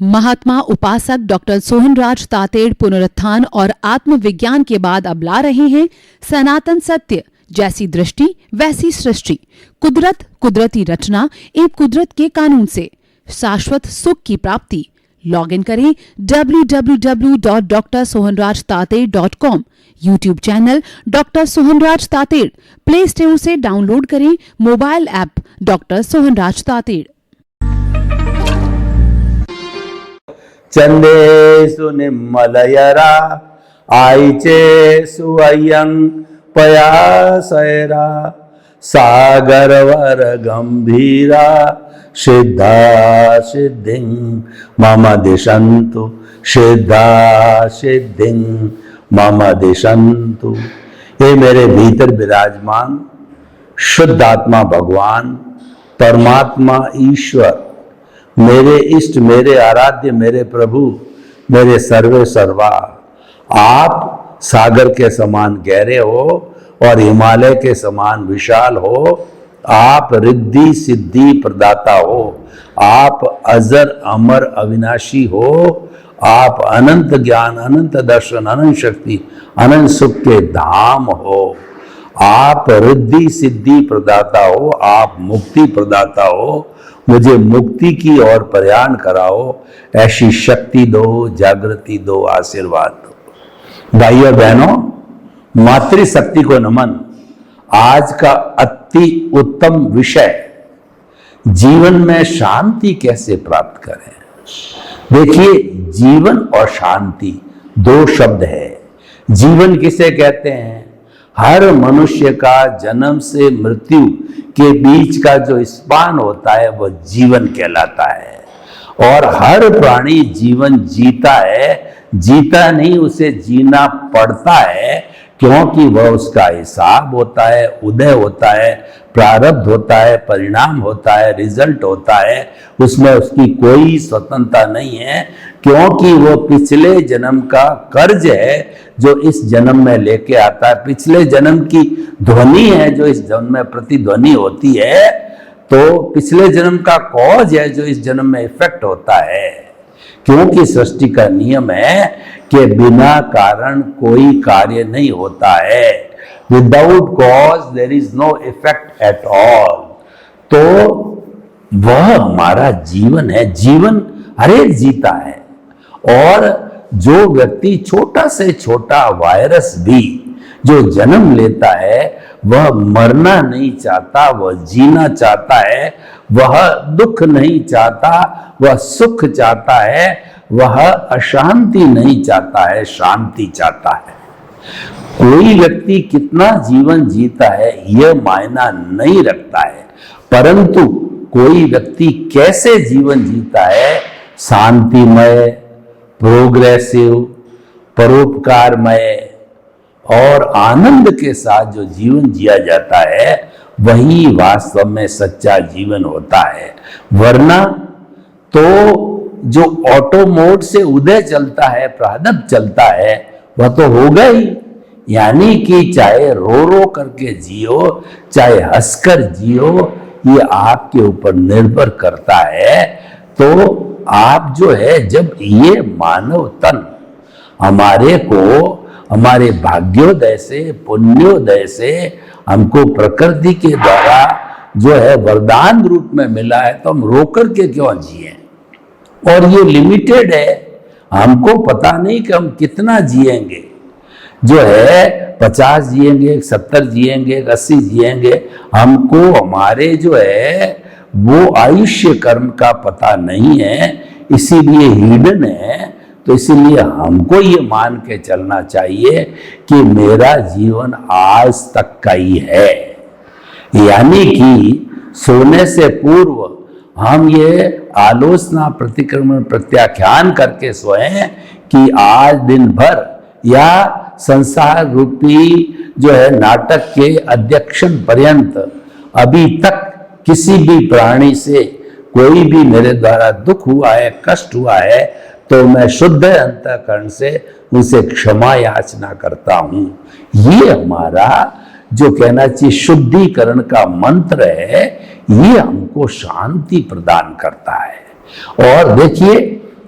महात्मा उपासक डॉक्टर सोहनराज तातेड़ पुनरुत्थान और आत्मविज्ञान के बाद अब ला रहे हैं सनातन सत्य, जैसी दृष्टि वैसी सृष्टि, कुदरत, कुदरती रचना एवं कुदरत के कानून से शाश्वत सुख की प्राप्ति। लॉग इन करें www.drsohanrajtated.com, YouTube channel doctor Sohanraj Tated, play store से डाउनलोड करें mobile app doctor Sohanraj Tated. चंदेषु निम्मलयरा आईचेषु अयं पयासैरा सागरवर गंभीरा सिद्धा सिद्धिं मम दिशन्तु, सिद्धा सिद्धिं मम दिशन्तु। हे मेरे भीतर विराजमान शुद्ध आत्मा भगवान परमात्मा ईश्वर, मेरे इष्ट, मेरे आराध्य, मेरे प्रभु, मेरे सर्वे सर्वा, आप सागर के समान गहरे हो और हिमालय के समान विशाल हो। आप रिद्धि सिद्धि प्रदाता हो, आप अजर अमर अविनाशी हो, आप अनंत ज्ञान, अनंत दर्शन, अनंत शक्ति, अनंत सुख के धाम हो। आप रिद्धि सिद्धि प्रदाता हो, आप मुक्ति प्रदाता हो। मुझे मुक्ति की ओर प्रयाण कराओ, ऐसी शक्ति दो, जागृति दो, आशीर्वाद दो। भाइयों और बहनों, मातृशक्ति को नमन। आज का अति उत्तम विषय, जीवन में शांति कैसे प्राप्त करें। देखिए, जीवन और शांति दो शब्द है। जीवन किसे कहते हैं? हर मनुष्य का जन्म से मृत्यु के बीच का जो स्पान होता है वह जीवन कहलाता है। और हर प्राणी जीवन जीता है, जीता नहीं, उसे जीना पड़ता है, क्योंकि वह उसका हिसाब होता है, उदय होता है, प्रारब्ध होता है, परिणाम होता है, रिजल्ट होता है। उसमें उसकी कोई स्वतंत्रता नहीं है, क्योंकि वो पिछले जन्म का कर्ज है जो इस जन्म में लेके आता है, पिछले जन्म की ध्वनि है जो इस जन्म में प्रतिध्वनि होती है, तो पिछले जन्म का कॉज है जो इस जन्म में इफेक्ट होता है। क्योंकि सृष्टि का नियम है कि बिना कारण कोई कार्य नहीं होता है। Without cause there is no effect at all. तो वह हमारा जीवन है, जीवन हरेक जीता है। और जो व्यक्ति छोटा से छोटा वायरस भी जो जन्म लेता है वह मरना नहीं चाहता, वह जीना चाहता है, वह दुख नहीं चाहता, वह सुख चाहता है, वह अशांति नहीं चाहता है, शांति चाहता है। कोई व्यक्ति कितना जीवन जीता है यह मायना नहीं रखता है, परंतु कोई व्यक्ति कैसे जीवन जीता है, शांतिमय, प्रोग्रेसिव, परोपकारमय और आनंद के साथ जो जीवन जिया जाता है वही वास्तव में सच्चा जीवन होता है। वरना तो जो ऑटो मोड से उदय चलता है, प्रारब्ध चलता है, वह तो होगा ही। यानी कि चाहे रो रो करके जियो, चाहे हंसकर जियो, ये आपके ऊपर निर्भर करता है। तो आप जो है, जब ये मानव तन हमारे को हमारे भाग्योदय से, पुण्योदय से हमको प्रकृति के द्वारा जो है वरदान रूप में मिला है, तो हम रोकर के क्यों जिए। और ये लिमिटेड है, हमको पता नहीं कि हम कितना जिएंगे। जो है 50 जिएंगे, 70 जिएंगे, 80 जिएंगे, हमको हमारे जो है वो आयुष्य कर्म का पता नहीं है, इसीलिए हिडन है। तो इसीलिए हमको ये मान के चलना चाहिए कि मेरा जीवन आज तक का ही है। यानी कि सोने से पूर्व हम ये आलोचना, प्रतिक्रमण, प्रत्याख्यान करके सोए कि आज दिन भर या संसार रूपी जो है नाटक के अध्यक्षण पर्यंत अभी तक किसी भी प्राणी से कोई भी मेरे द्वारा दुख हुआ है, कष्ट हुआ है, तो मैं शुद्ध अंतःकरण से उनसे क्षमा याचना करता हूं। ये हमारा जो कहना चाहिए शुद्धिकरण का मंत्र है, ये हमको शांति प्रदान करता है। और देखिए,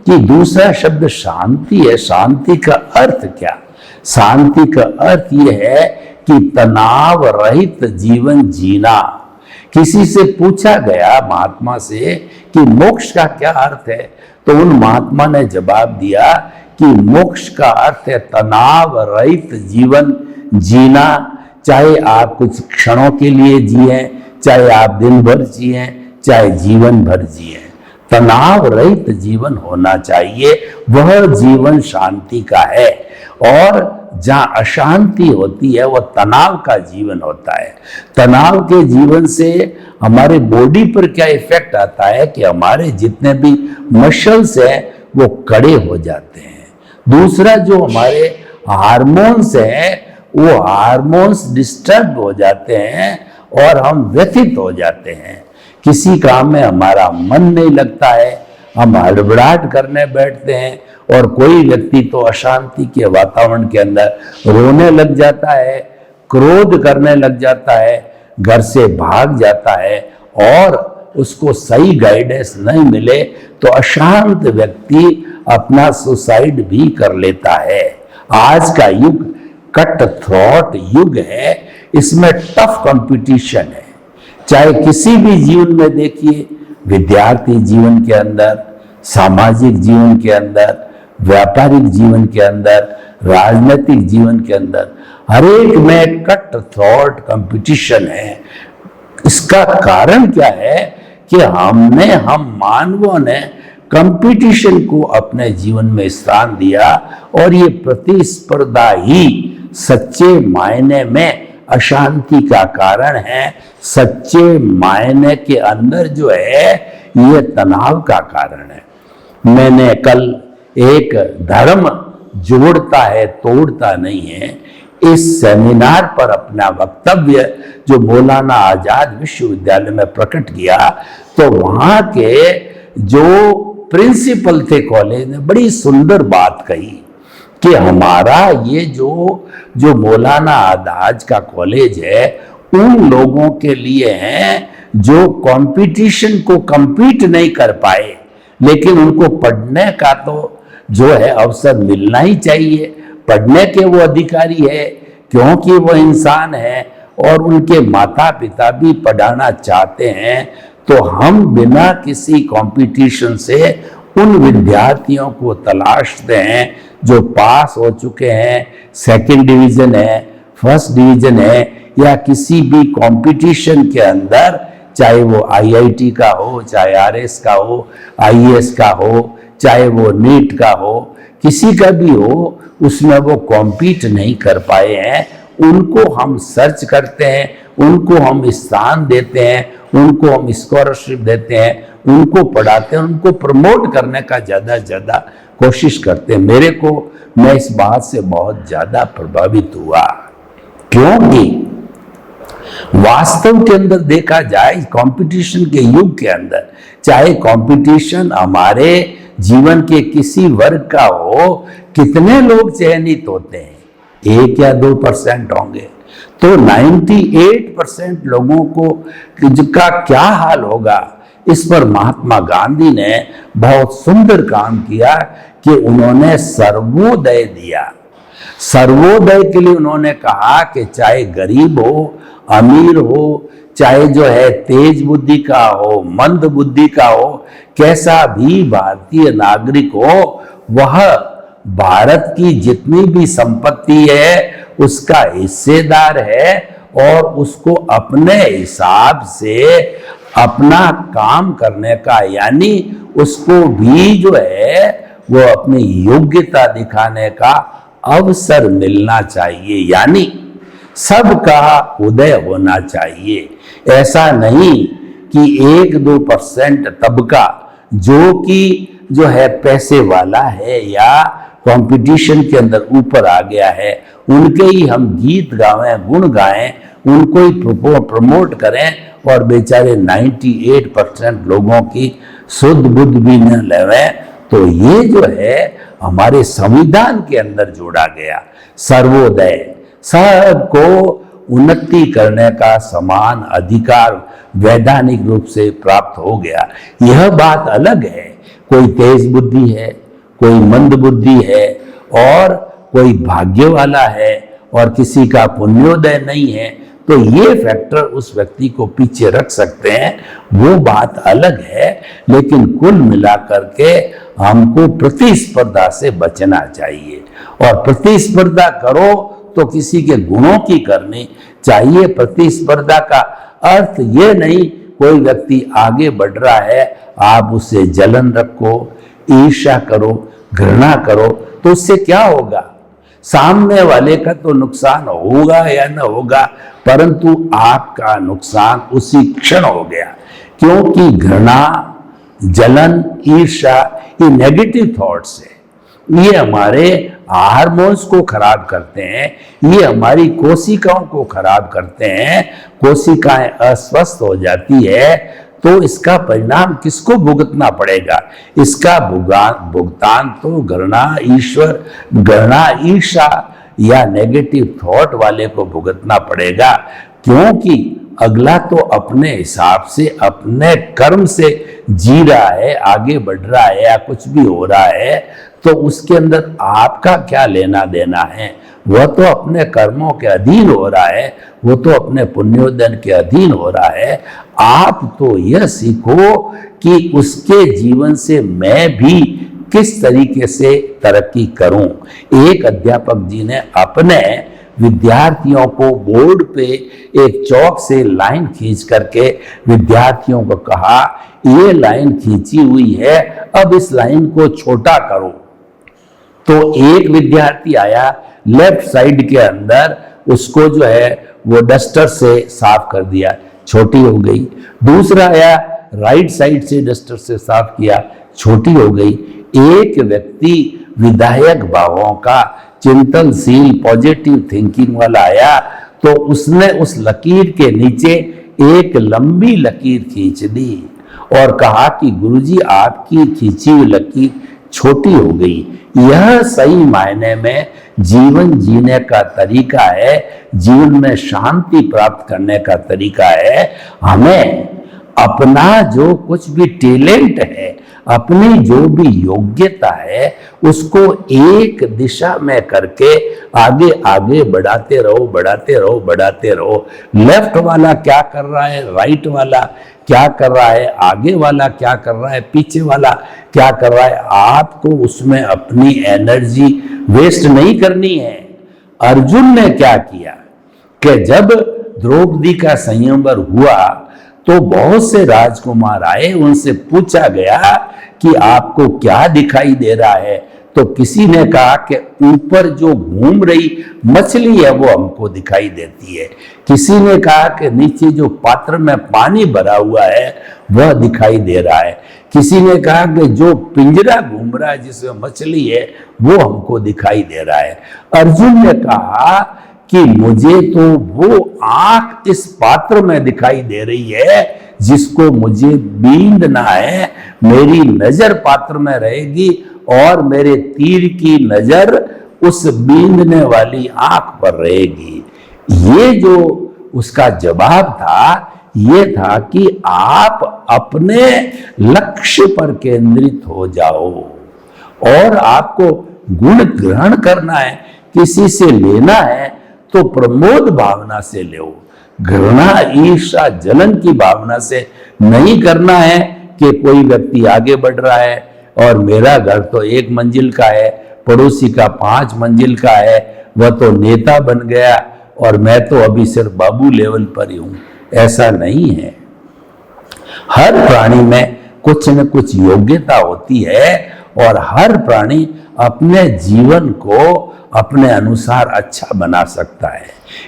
कि दूसरा शब्द शांति है। शांति का अर्थ क्या? शांति का अर्थ यह है कि तनाव रहित जीवन जीना। किसी से पूछा गया महात्मा से कि मोक्ष का क्या अर्थ है, तो उन महात्मा ने जवाब दिया कि मोक्ष का अर्थ है तनाव रहित जीवन जीना। चाहे आप कुछ क्षणों के लिए जिए, चाहे आप दिन भर जिए, चाहे जीवन भर जिए, तनाव रहित जीवन होना चाहिए। वह जीवन शांति का है। और जहां अशांति होती है वह तनाव का जीवन होता है। तनाव के जीवन से हमारे बॉडी पर क्या इफेक्ट आता है कि हमारे जितने भी मसल्स हैं वो कड़े हो जाते हैं। दूसरा, जो हमारे हार्मोन्स हैं वो हार्मोन्स डिस्टर्ब हो जाते हैं और हम व्यथित हो जाते हैं। किसी काम में हमारा मन नहीं लगता है, हम हड़बड़ाहट करने बैठते हैं। और कोई व्यक्ति तो अशांति के वातावरण के अंदर रोने लग जाता है, क्रोध करने लग जाता है, घर से भाग जाता है और उसको सही गाइडेंस नहीं मिले तो अशांत व्यक्ति अपना सुसाइड भी कर लेता है। आज का युग कट थॉट युग है, इसमें टफ कंपटीशन है। चाहे किसी भी जीवन में देखिए, विद्यार्थी जीवन के अंदर, सामाजिक जीवन के अंदर, व्यापारिक जीवन के अंदर, राजनीतिक जीवन के अंदर, हर एक में कट थॉट कंपटीशन है। इसका कारण क्या है कि हम मानवों ने कंपटीशन को अपने जीवन में स्थान दिया और ये प्रतिस्पर्धा ही सच्चे मायने में अशांति का कारण है। सच्चे मायने के अंदर जो है ये तनाव का कारण है। मैंने कल एक धर्म जोड़ता है तोड़ता नहीं है इस सेमिनार पर अपना वक्तव्य जो मौलाना आजाद विश्वविद्यालय में प्रकट किया, तो वहां के जो प्रिंसिपल थे कॉलेज ने बड़ी सुंदर बात कही कि हमारा ये जो मौलाना आजाद का कॉलेज है उन लोगों के लिए है जो कंपटीशन को compete नहीं कर पाए, लेकिन उनको पढ़ने का तो जो है अवसर मिलना ही चाहिए। पढ़ने के वो अधिकारी है क्योंकि वो इंसान है और उनके माता पिता भी पढ़ाना चाहते हैं। तो हम बिना किसी कंपटीशन से उन विद्यार्थियों को तलाशते हैं जो पास हो चुके हैं, सेकंड डिवीजन है, फर्स्ट डिवीजन है, या किसी भी कंपटीशन के अंदर, चाहे वो आईआईटी का हो, चाहे आरएस का हो, आईएएस का हो, चाहे वो नीट का हो, किसी का भी हो, उसमें वो कॉम्पीट नहीं कर पाए हैं। उनको हम सर्च करते हैं, उनको हम स्थान देते हैं, उनको हम स्कॉलरशिप देते हैं, उनको पढ़ाते हैं, उनको प्रमोट करने का ज़्यादा से ज़्यादा कोशिश करते हैं। मैं इस बात से बहुत ज़्यादा प्रभावित हुआ क्योंकि वास्तव के अंदर देखा जाए कंपटीशन के युग के अंदर, चाहे कंपटीशन हमारे जीवन के किसी वर्ग का हो, कितने लोग चयनित होते हैं? 1 या 2% होंगे, तो 98% लोगों को का क्या हाल होगा? इस पर महात्मा गांधी ने बहुत सुंदर काम किया कि उन्होंने सर्वोदय दिया। सर्वोदय के लिए उन्होंने कहा कि चाहे गरीब हो, अमीर हो, चाहे जो है तेज बुद्धि का हो, मंद बुद्धि का हो, कैसा भी भारतीय नागरिक हो, वह भारत की जितनी भी संपत्ति है उसका हिस्सेदार है और उसको अपने हिसाब से अपना काम करने का, यानी उसको भी जो है वो अपनी योग्यता दिखाने का अवसर मिलना चाहिए, यानी सबका उदय होना चाहिए। ऐसा नहीं कि 1-2% तबका जो है पैसे वाला है या कंपटीशन के अंदर ऊपर आ गया है, उनके ही हम गीत गाएं, गुण गाएं, उनको ही प्रमोट करें और बेचारे 98% लोगों की शुद्ध बुद्ध भी न लेवें। तो ये जो है हमारे संविधान के अंदर जोड़ा गया सर्वोदय, सबको उन्नति करने का समान अधिकार वैधानिक रूप से प्राप्त हो गया। यह बात अलग है, कोई तेज बुद्धि है, कोई मंदबुद्धि है और कोई भाग्य वाला है और किसी का पुण्योदय नहीं है, तो ये फैक्टर उस व्यक्ति को पीछे रख सकते हैं, वो बात अलग है। लेकिन कुल मिलाकर के हमको प्रतिस्पर्धा से बचना चाहिए, और प्रतिस्पर्धा करो तो किसी के गुणों की करनी चाहिए। प्रतिस्पर्धा का अर्थ ये नहीं कोई व्यक्ति आगे बढ़ रहा है आप उससे जलन रखो, ईर्ष्या करो, घृणा करो, तो उससे क्या होगा? सामने वाले का तो नुकसान होगा या न होगा, परंतु आपका नुकसान उसी क्षण हो गया, क्योंकि घृणा, जलन, ईर्ष्या ये नेगेटिव थॉट्स है। ये हमारे हार्मोन्स को खराब करते हैं, ये हमारी कोशिकाओं को खराब करते हैं, कोशिकाएं अस्वस्थ हो जाती है। तो इसका परिणाम किसको भुगतना पड़ेगा? इसका भुगतान तो घृणा, ईर्ष्या या नेगेटिव थॉट वाले को भुगतना पड़ेगा, क्योंकि अगला तो अपने हिसाब से, अपने कर्म से जी रहा है, आगे बढ़ रहा है या कुछ भी हो रहा है, तो उसके अंदर आपका क्या लेना देना है? वह तो अपने कर्मों के अधीन हो रहा है, वो तो अपने पुण्योदय के अधीन हो रहा है। आप तो यह सीखो कि उसके जीवन से मैं भी किस तरीके से तरक्की करूं। एक अध्यापक जी ने अपने विद्यार्थियों को बोर्ड पे एक चौक से लाइन खींच करके विद्यार्थियों को कहा, ये लाइन खींची हुई है, अब इस लाइन को छोटा करो। तो एक विद्यार्थी आया, लेफ्ट साइड के अंदर उसको जो है वो डस्टर से साफ कर दिया, छोटी हो गई। दूसरा आया, राइट साइड से डस्टर से साफ किया, छोटी हो गई। एक व्यक्ति विधायक भावों का, चिंतनशील, पॉजिटिव थिंकिंग वाला आया, तो उसने उस लकीर के नीचे एक लंबी लकीर खींच दी और कहा कि गुरुजी आपकी खींची हुई लकीर छोटी हो गई। यह सही मायने में जीवन जीने का तरीका है, जीवन में शांति प्राप्त करने का तरीका है। हमें अपना जो कुछ भी टैलेंट है, अपनी जो भी योग्यता है, उसको एक दिशा में करके आगे आगे बढ़ाते रहो, बढ़ाते रहो, बढ़ाते रहो। लेफ्ट वाला क्या कर रहा है, राइट वाला क्या कर रहा है, आगे वाला क्या कर रहा है, पीछे वाला क्या कर रहा है, आपको उसमें अपनी एनर्जी वेस्ट नहीं करनी है। अर्जुन ने क्या किया कि जब द्रौपदी का संयमवर हुआ तो बहुत से राजकुमार आए, उनसे पूछा गया कि आपको क्या दिखाई दे रहा है? तो किसी ने कहा कि ऊपर जो घूम रही मछली है वो हमको दिखाई देती है। किसी ने कहा कि नीचे जो पात्र में पानी भरा हुआ है वह दिखाई दे रहा है। किसी ने कहा कि जो पिंजरा घूम रहा है जिसमें मछली है वो हमको दिखाई दे रहा है। अर्जुन ने कहा कि मुझे तो वो आंख इस पात्र में दिखाई दे रही है जिसको मुझे बींदना है। मेरी नजर पात्र में रहेगी और मेरे तीर की नजर उस बींदने वाली आंख पर रहेगी। ये जो उसका जवाब था, ये था कि आप अपने लक्ष्य पर केंद्रित हो जाओ और आपको गुण ग्रहण करना है। किसी से लेना है तो प्रमोद भावना से लो, घृणा, ईर्ष्या, जलन की भावना से नहीं करना है कि कोई व्यक्ति आगे बढ़ रहा है और मेरा घर तो 1 मंजिल का है, पड़ोसी का 5 मंजिल का है, वह तो नेता बन गया और मैं तो अभी सिर्फ बाबू लेवल पर ही हूं। ऐसा नहीं है। हर प्राणी में कुछ न कुछ योग्यता होती है और हर प्राणी अपने जीवन को अपने अनुसार अच्छा बना सकता है।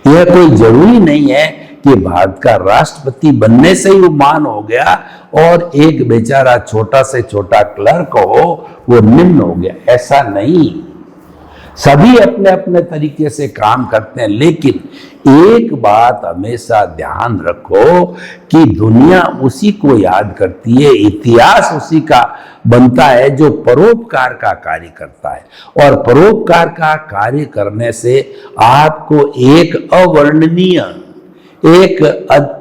यह कोई जरूरी नहीं है कि भारत का राष्ट्रपति बनने से ही वो मान हो गया और एक बेचारा छोटा से छोटा क्लर्क हो वो निम्न हो गया। ऐसा नहीं, सभी अपने अपने तरीके से काम करते हैं। लेकिन एक बात हमेशा ध्यान रखो कि दुनिया उसी को याद करती है, इतिहास उसी का बनता है जो परोपकार का कार्य करता है। और परोपकार का कार्य करने से आपको एक अवर्णनीय, एक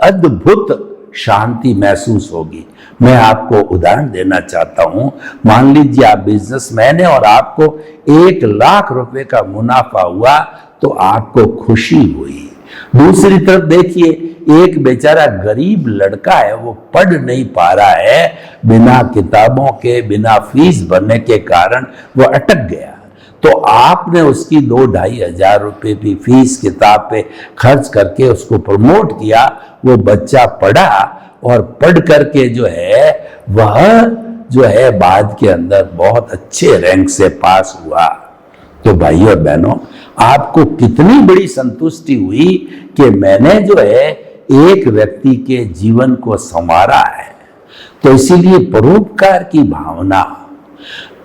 अद्भुत शांति महसूस होगी। मैं आपको उदाहरण देना चाहता हूं। मान लीजिए आप बिजनेसमैन हैं और आपको 1 लाख रुपए का मुनाफा हुआ तो आपको खुशी हुई। दूसरी तरफ देखिए, एक बेचारा गरीब लड़का है, वो पढ़ नहीं पा रहा है, बिना किताबों के, बिना फीस भरने के कारण वो अटक गया। तो आपने उसकी 2-2.5 हजार रुपए भी फीस किताब पे खर्च करके उसको प्रमोट किया। वो बच्चा पढ़ा और पढ़ करके वह बाद के अंदर बहुत अच्छे रैंक से पास हुआ। तो भाइयों और बहनों, आपको कितनी बड़ी संतुष्टि हुई कि मैंने एक व्यक्ति के जीवन को संवारा है। तो इसीलिए परोपकार की भावना,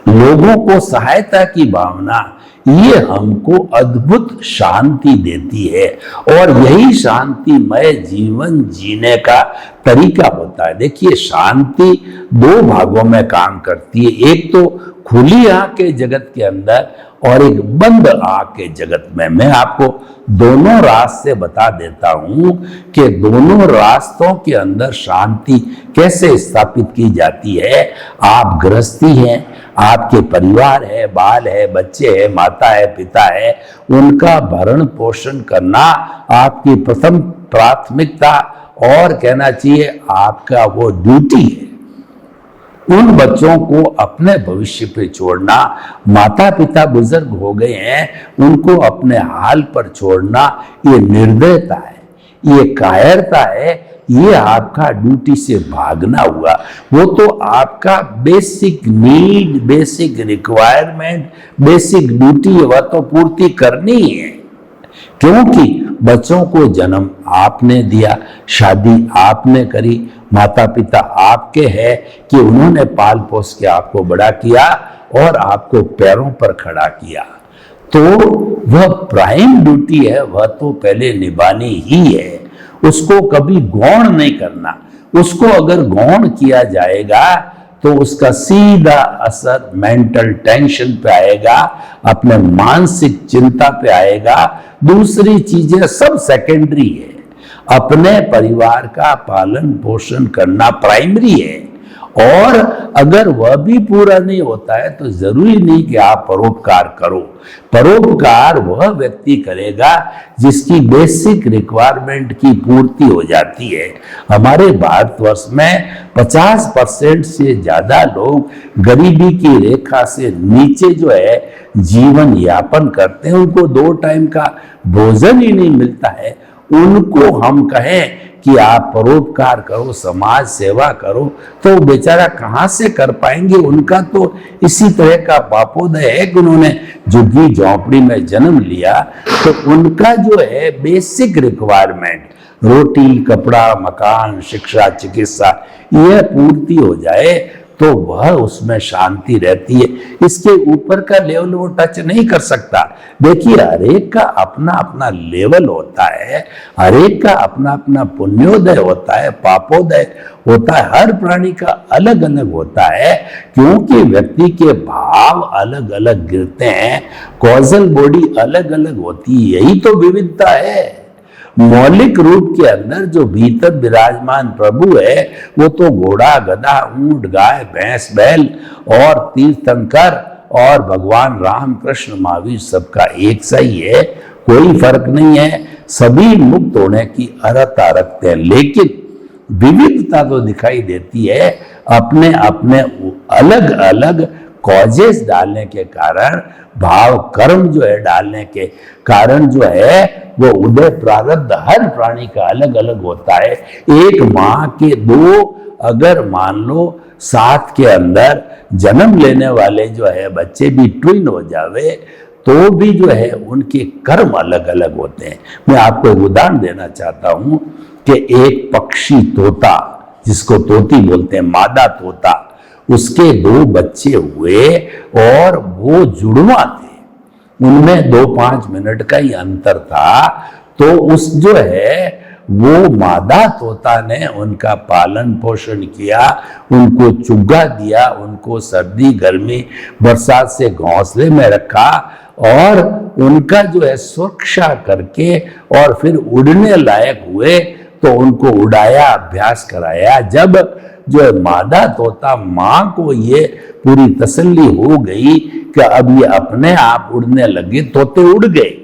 लोगों को सहायता की भावना, ये हमको अद्भुत शांति देती है और यही शांतिमय जीवन जीने का तरीका होता है। देखिए, शांति 2 भागों में काम करती है, एक तो खुली आंख के जगत के अंदर और एक बंद आंख के जगत में। मैं आपको दोनों रास्ते बता देता हूं कि दोनों रास्तों के अंदर शांति कैसे स्थापित की जाती है। आप गृहस्थी हैं, आपके परिवार है, बाल है, बच्चे है, माता है, पिता है, उनका भरण पोषण करना आपकी प्रथम प्राथमिकता और कहना चाहिए आपका वो ड्यूटी है। उन बच्चों को अपने भविष्य पे छोड़ना, माता पिता बुजुर्ग हो गए हैं, उनको अपने हाल पर छोड़ना, ये निर्दयता है, ये कायरता है, ये आपका ड्यूटी से भागना हुआ। वो तो आपका basic need, basic requirement, basic duty वह तो पूर्ति करनी है, क्योंकि बच्चों को जन्म आपने दिया, शादी आपने करी, माता पिता आपके हैं कि उन्होंने पाल पोस के आपको बड़ा किया और आपको पैरों पर खड़ा किया। तो वह प्राइम ड्यूटी है, वह तो पहले निभानी ही है, उसको कभी गौण नहीं करना। उसको अगर गौण किया जाएगा तो उसका सीधा असर मेंटल टेंशन पे आएगा, अपने मानसिक चिंता पे आएगा। दूसरी चीजें सब सेकेंडरी है, अपने परिवार का पालन पोषण करना प्राइमरी है। और अगर वह भी पूरा नहीं होता है तो जरूरी नहीं कि आप परोपकार करो। परोपकार वह व्यक्ति करेगा जिसकी बेसिक रिक्वायरमेंट की पूर्ति हो जाती है। हमारे भारतवर्ष में 50% से ज्यादा लोग गरीबी की रेखा से नीचे जीवन यापन करते हैं, उनको 2 टाइम का भोजन ही नहीं मिलता है। उनको हम कहें कि आप परोपकार करो, समाज सेवा करो, तो बेचारा कहां से कर पाएंगे। उनका तो इसी तरह का पापोदय है कि उन्होंने झुग्गी झोंपड़ी में जन्म लिया, तो उनका बेसिक रिक्वायरमेंट, रोटी, कपड़ा, मकान, शिक्षा, चिकित्सा, यह पूर्ति हो जाए तो वह उसमें शांति रहती है। इसके ऊपर का लेवल वो टच नहीं कर सकता। देखिए, हरेक का अपना अपना लेवल होता है, हरेक का अपना अपना पुण्योदय होता है, पापोदय होता है, हर प्राणी का अलग अलग होता है, क्योंकि व्यक्ति के भाव अलग अलग गिरते हैं, कॉजल बॉडी अलग अलग होती है। यही तो विविधता है। मौलिक रूप के अंदर जो भीतर विराजमान प्रभु है वो तो घोड़ा, गधा, ऊंट, गाय, भैंस, बैल और तीर्थंकर और भगवान राम, कृष्ण, महावीर सबका एक सा ही है, कोई फर्क नहीं है। सभी मुक्त होने की अर्हता रखते हैं, लेकिन विविधता तो दिखाई देती है अपने अपने अलग अलग कॉजेस डालने के कारण, भाव कर्म डालने के कारण वो उदय प्रारब्ध हर प्राणी का अलग अलग होता है। एक माँ के 2 अगर मान लो साथ के अंदर जन्म लेने वाले बच्चे भी ट्विन हो जावे तो भी उनके कर्म अलग अलग होते हैं। मैं आपको एक उदाहरण देना चाहता हूं कि एक पक्षी तोता, जिसको तोती बोलते हैं, मादा तोता, उसके 2 बच्चे हुए और वो जुड़वा थे, उनमें 2-5 मिनट का ही अंतर था। तो उस वो मादा तोता ने उनका पालन पोषण किया, उनको चुग्गा दिया, उनको सर्दी गर्मी बरसात से घोंसले में रखा और उनका सुरक्षा करके और फिर उड़ने लायक हुए तो उनको उड़ाया, अभ्यास कराया। जब जो है मादा तोता, मां को ये पूरी तसल्ली हो गई कि अब ये अपने आप उड़ने लगे, तोते उड़ गए,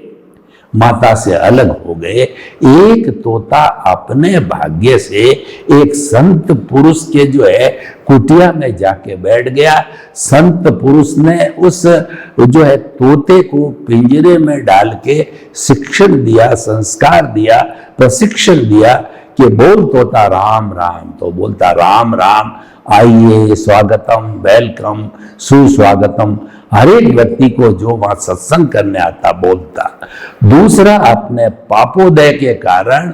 माता से अलग हो गए। एक तोता अपने भाग्य से एक संत पुरुष के जो है कुटिया में जाके बैठ गया। संत पुरुष ने उस जो है तोते को पिंजरे में डाल के शिक्षण दिया, संस्कार दिया, प्रशिक्षण दिया कि बोल तोता राम राम, तो बोलता राम राम, आइए, स्वागतम, वेलकम, सुस्वागतम। हर एक व्यक्ति को जो वहां सत्संग करने आता बोलता। दूसरा, अपने पापोदय के कारण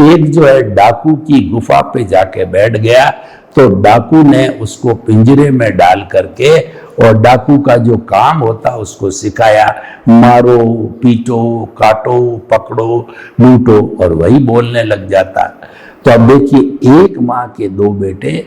एक जो है डाकू की गुफा पे जाके बैठ गया, तो डाकू ने उसको पिंजरे में डाल करके और डाकू का जो काम होता उसको सिखाया, मारो, पीटो, काटो, पकड़ो, लूटो, और वही बोलने लग जाता। तो अब देखिए, एक माँ के दो बेटे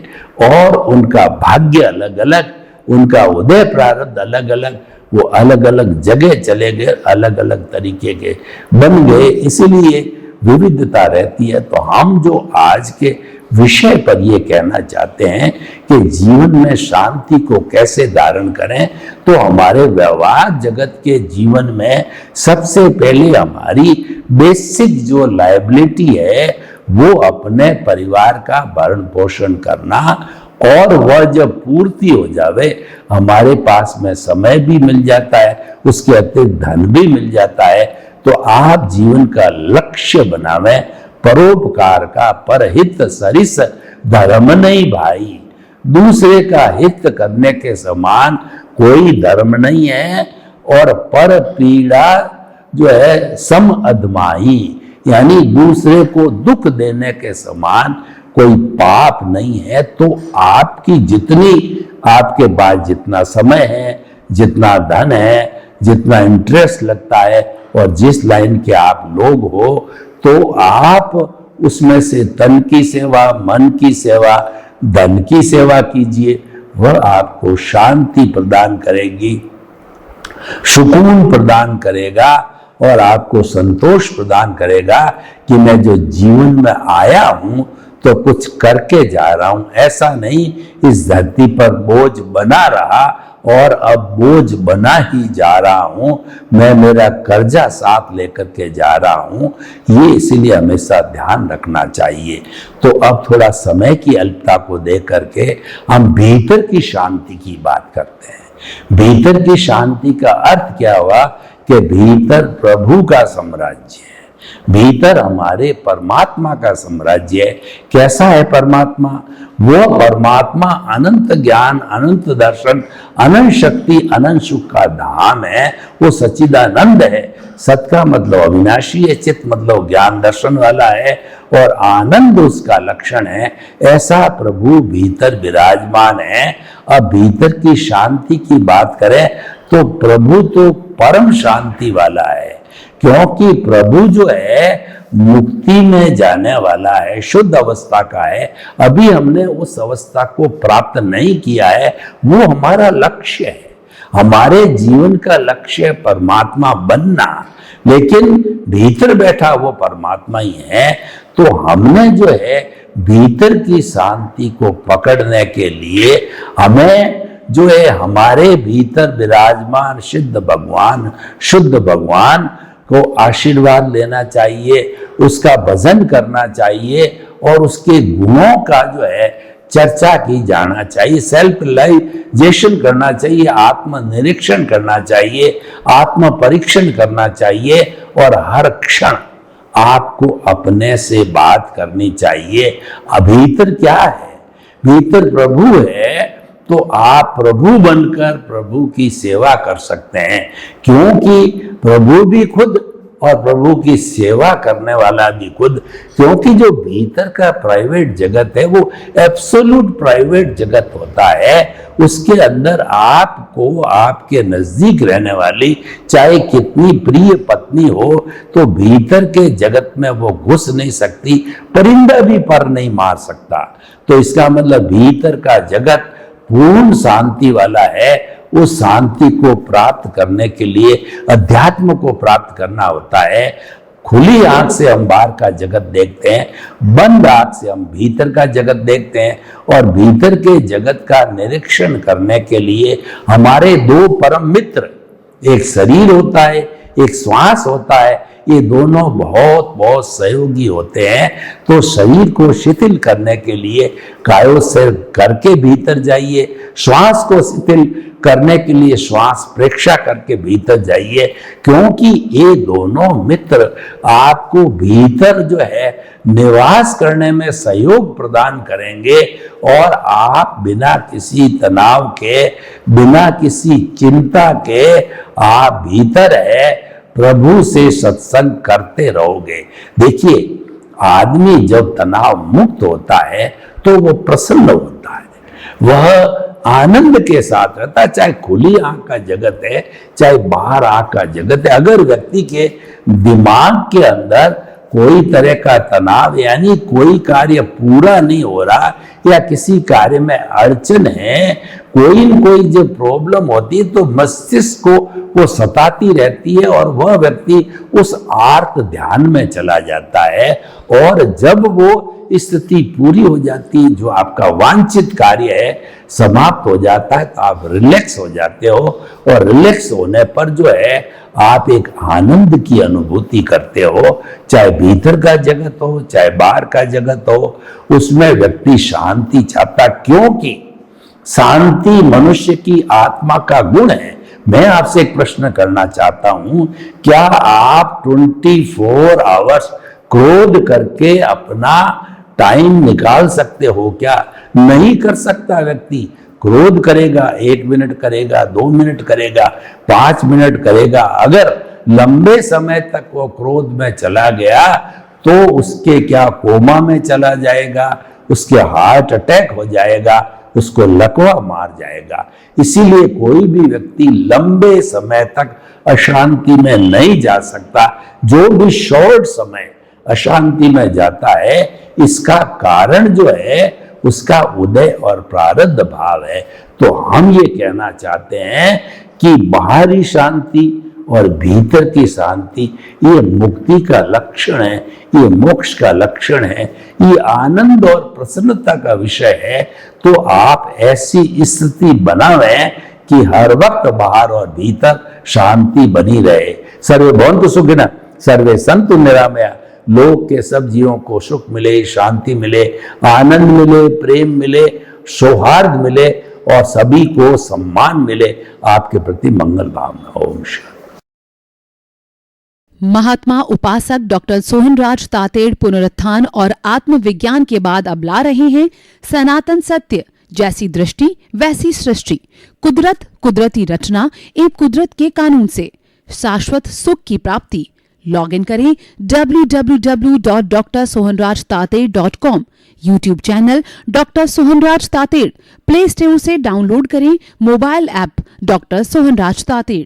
और उनका भाग्य अलग अलग, उनका उदय प्रारब्ध अलग अलग, वो अलग अलग जगह चले गए, अलग अलग तरीके के बन गए, इसीलिए विविधता रहती है। तो हम जो आज के विषय पर ये कहना चाहते हैं कि जीवन में शांति को कैसे धारण करें, तो हमारे व्यवहार जगत के जीवन में सबसे पहले हमारी बेसिक जो लायबिलिटी है वो अपने परिवार का भरण पोषण करना, और वह जब पूर्ति हो जावे, हमारे पास में समय भी मिल जाता है, उसके अतिरिक्त धन भी मिल जाता है, तो आप जीवन का लक्ष्य बनावे परोपकार का, परहित सरिस धर्म नहीं भाई। दूसरे का हित करने के समान कोई धर्म नहीं है, और पर पीड़ा जो है सम अधमाई, यानी दूसरे को दुख देने के समान कोई पाप नहीं है। तो आपकी जितनी, आपके पास जितना समय है, जितना धन है, जितना इंटरेस्ट लगता है, और जिस लाइन के आप लोग हो, तो आप उसमें से तन की सेवा, मन की सेवा, धन की सेवा कीजिए। वह आपको शांति प्रदान करेगी, सुकून प्रदान करेगा, और आपको संतोष प्रदान करेगा कि मैं जो जीवन में आया हूं तो कुछ करके जा रहा हूं। ऐसा नहीं इस धरती पर बोझ बना रहा और अब बोझ बना ही जा रहा हूं, मैं मेरा कर्जा साथ लेकर के जा रहा हूं। ये इसीलिए हमेशा ध्यान रखना चाहिए। तो अब थोड़ा समय की अल्पता को देख करके हम भीतर की शांति की बात करते हैं। भीतर की शांति का अर्थ क्या हुआ कि भीतर प्रभु का साम्राज्य है, भीतर हमारे परमात्मा का साम्राज्य है। कैसा है परमात्मा? वो परमात्मा अनंत ज्ञान, अनंत दर्शन, अनंत शक्ति, अनंत सुख का धाम है। वो सच्चिदानंद है। सत का मतलब अविनाशी है, चित मतलब ज्ञान दर्शन वाला है, और आनंद उसका लक्षण है। ऐसा प्रभु भीतर विराजमान है। अब भीतर की शांति की बात करें तो प्रभु तो परम शांति वाला है, क्योंकि प्रभु जो है मुक्ति में जाने वाला है, शुद्ध अवस्था का है। अभी हमने उस अवस्था को प्राप्त नहीं किया है, वो हमारा लक्ष्य है। हमारे जीवन का लक्ष्य परमात्मा बनना, लेकिन भीतर बैठा वो परमात्मा ही है। तो हमने जो है भीतर की शांति को पकड़ने के लिए हमें जो है हमारे भीतर विराजमान सिद्ध भगवान, शुद्ध भगवान को आशीर्वाद लेना चाहिए, उसका भजन करना चाहिए, और उसके गुणों का जो है चर्चा की जाना चाहिए, सेल्फ रियलाइजेशन करना चाहिए, आत्मनिरीक्षण करना चाहिए, आत्म परीक्षण करना चाहिए, और हर क्षण आपको अपने से बात करनी चाहिए। भीतर क्या है? भीतर प्रभु है, तो आप प्रभु बनकर प्रभु की सेवा कर सकते हैं, क्योंकि प्रभु भी खुद और प्रभु की सेवा करने वाला भी खुद। क्योंकि जो भीतर का प्राइवेट जगत है वो एब्सोल्यूट प्राइवेट जगत होता है। उसके अंदर आपको आपके नजदीक रहने वाली चाहे कितनी प्रिय पत्नी हो, तो भीतर के जगत में वो घुस नहीं सकती, परिंदा भी पर नहीं मार सकता। तो इसका मतलब भीतर का जगत पूर्ण शांति वाला है। उस शांति को प्राप्त करने के लिए अध्यात्म को प्राप्त करना होता है। खुली आंख से हम बाहर का जगत देखते हैं, बंद आंख से हम भीतर का जगत देखते हैं, और भीतर के जगत का निरीक्षण करने के लिए हमारे दो परम मित्र, एक शरीर होता है, एक श्वास होता है, ये दोनों बहुत बहुत सहयोगी होते हैं। तो शरीर को शिथिल करने के लिए कायोत्सर्ग करके भीतर जाइए, श्वास को शिथिल करने के लिए श्वास प्रेक्षा करके भीतर जाइए, क्योंकि ये दोनों मित्र आपको भीतर जो है निवास करने में सहयोग प्रदान करेंगे, और आप बिना किसी तनाव के, बिना किसी चिंता के आप भीतर है प्रभु से सत्संग करते रहोगे। देखिए, आदमी जब तनाव मुक्त होता है तो वो प्रसन्न होता है, वह आनंद के साथ रहता है, चाहे खुली आंख का जगत है, चाहे बाहर आंख का जगत है। अगर व्यक्ति के दिमाग के अंदर कोई तरह का तनाव, यानी कोई कार्य पूरा नहीं हो रहा या किसी कार्य में अड़चन है, कोई न कोई जो प्रॉब्लम होती है, तो मस्तिष्क को वो सताती रहती है और वह व्यक्ति उस आर्त ध्यान में चला जाता है। और जब वो स्थिति पूरी हो जाती है, जो आपका वांछित कार्य है समाप्त हो जाता है, तो आप रिलैक्स हो जाते हो, और रिलैक्स होने पर जो है आप एक आनंद की अनुभूति करते हो। चाहे भीतर का जगत हो, चाहे बाहर का जगत हो, उसमें व्यक्ति शांति चाहता, क्योंकि शांति मनुष्य की आत्मा का गुण है। मैं आपसे एक प्रश्न करना चाहता हूं, क्या आप 24 आवर्स क्रोध करके अपना टाइम निकाल सकते हो? क्या नहीं कर सकता व्यक्ति। क्रोध करेगा, 1 मिनट करेगा, 2 मिनट करेगा, 5 मिनट करेगा, अगर लंबे समय तक वो क्रोध में चला गया तो उसके क्या कोमा में चला जाएगा, उसके हार्ट अटैक हो जाएगा, उसको लकवा मार जाएगा। इसीलिए कोई भी व्यक्ति लंबे समय तक अशांति में नहीं जा सकता। जो भी शॉर्ट समय अशांति में जाता है, इसका कारण जो है उसका उदय और प्रारब्ध भाव है। तो हम ये कहना चाहते हैं कि बाहरी शांति और भीतर की शांति ये मुक्ति का लक्षण है, ये मोक्ष का लक्षण है, ये आनंद और प्रसन्नता का विषय है। तो आप ऐसी स्थिति बनावें कि हर वक्त बाहर और भीतर शांति बनी रहे। सर्वे भवन्तु सुखिनः, सर्वे सन्तु निरामया। लोक के सब जीवों को सुख मिले, शांति मिले, आनंद मिले, प्रेम मिले, सौहार्द मिले, और सभी को सम्मान मिले। आपके प्रति मंगल भावना। ओम शांति। महात्मा उपासक डॉक्टर सोहनराज तातेड़ पुनरुत्थान और आत्मविज्ञान के बाद अब ला रहे हैं सनातन सत्य, जैसी दृष्टि वैसी सृष्टि, कुदरत, कुदरती रचना एवं कुदरत के कानून से शाश्वत सुख की प्राप्ति। लॉग इन करें www.drsohanrajtated.com, YouTube channel doctor Sohanraj Tated, play store से डाउनलोड करें mobile app doctor Sohanraj Tated.